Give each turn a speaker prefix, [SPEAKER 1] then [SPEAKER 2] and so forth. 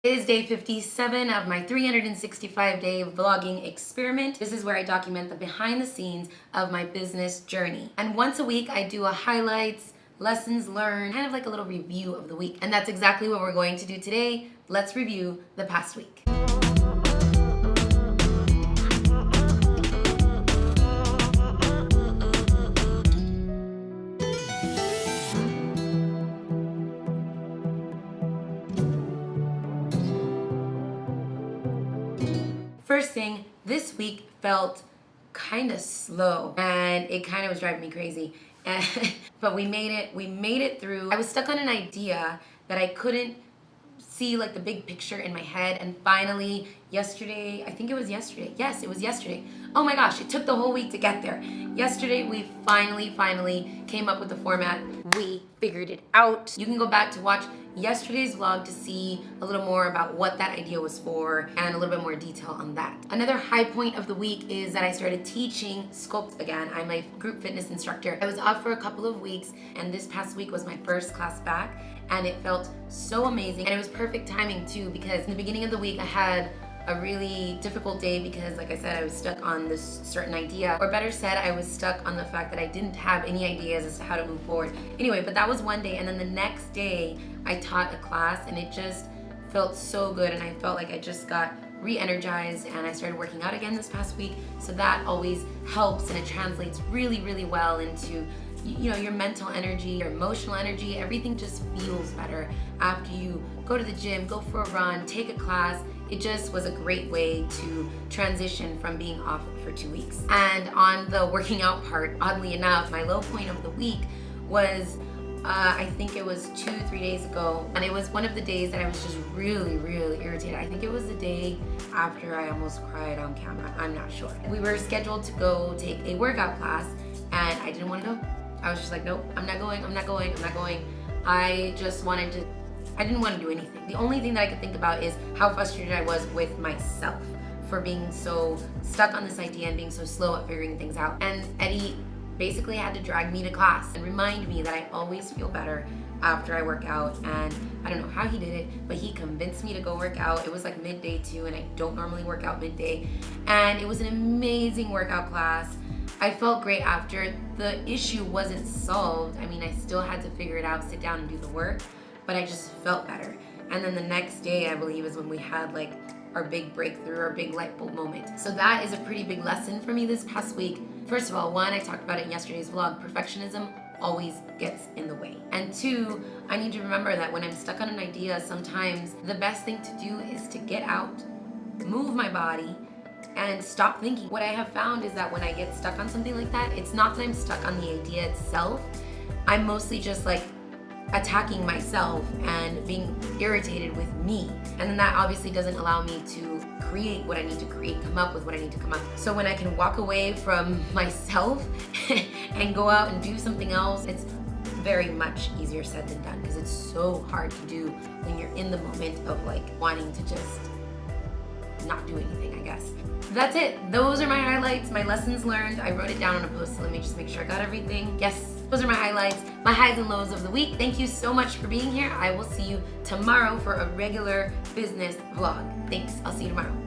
[SPEAKER 1] It is day 57 of my 365-day vlogging experiment. This is where I document the behind the scenes of my business journey. And once a week, I do a highlights, lessons learned, kind of like a little review of the week. And that's exactly what we're going to do today. Let's review the past week. First thing, this week felt kind of slow and it kind of was driving me crazy. But we made it through. I was stuck on an idea that I couldn't see like the big picture in my head, and finally yesterday, I think it was yesterday. Yes, it was yesterday. Oh my gosh, it took the whole week to get there. Yesterday we finally came up with the format. We figured it out. You can go back to watch yesterday's vlog to see a little more about what that idea was for and a little bit more detail on that. Another high point of the week is that I started teaching sculpt again. I'm a group fitness instructor. I was off for a couple of weeks, and this past week was my first class back, and it felt so amazing. And it was perfect timing too, because in the beginning of the week I had a really difficult day because, like I said, I was stuck on this certain idea, or better said, I was stuck on the fact that I didn't have any ideas as to how to move forward. Anyway, but that was one day, and then the next day I taught a class, and it just felt so good, and I felt like I just got re-energized, and I started working out again this past week. So that always helps, and it translates really well into, you know, your mental energy, your emotional energy. Everything just feels better after you go to the gym, go for a run, take a class. It just was a great way to transition from being off for 2 weeks. And on the working out part, oddly enough, my low point of the week was I think it was 2-3 days ago, and it was one of the days that I was just really irritated. I think it was the day after I almost cried on camera. I'm not sure. We were scheduled to go take a workout class, and I didn't want to go. I was just like, nope, I'm not going. I didn't want to do anything. The only thing that I could think about is how frustrated I was with myself for being so stuck on this idea and being so slow at figuring things out. And Eddie basically had to drag me to class and remind me that I always feel better after I work out. And I don't know how he did it, but he convinced me to go work out. It was like midday too, and I don't normally work out midday. And it was an amazing workout class. I felt great after. The issue wasn't solved. I mean, I still had to figure it out, sit down and do the work, but I just felt better. And then the next day, I believe, is when we had like our big breakthrough, our big light bulb moment. So that is a pretty big lesson for me this past week. First of all, one, I talked about it in yesterday's vlog, perfectionism always gets in the way. And two, I need to remember that when I'm stuck on an idea, sometimes the best thing to do is to get out, move my body, and stop thinking. What I have found is that when I get stuck on something like that, it's not that I'm stuck on the idea itself. I'm mostly just like attacking myself and being irritated with me. And then that obviously doesn't allow me to create what I need to create, come up with what I need to come up with. So when I can walk away from myself and go out and do something else, it's very much easier said than done, because it's so hard to do when you're in the moment of like wanting to just not do anything, I guess. That's it. Those are my highlights, my lessons learned. I wrote it down on a post, so let me just make sure I got everything. Yes, those are my highlights, my highs and lows of the week. Thank you so much for being here. I will see you tomorrow for a regular business vlog. Thanks. I'll see you tomorrow.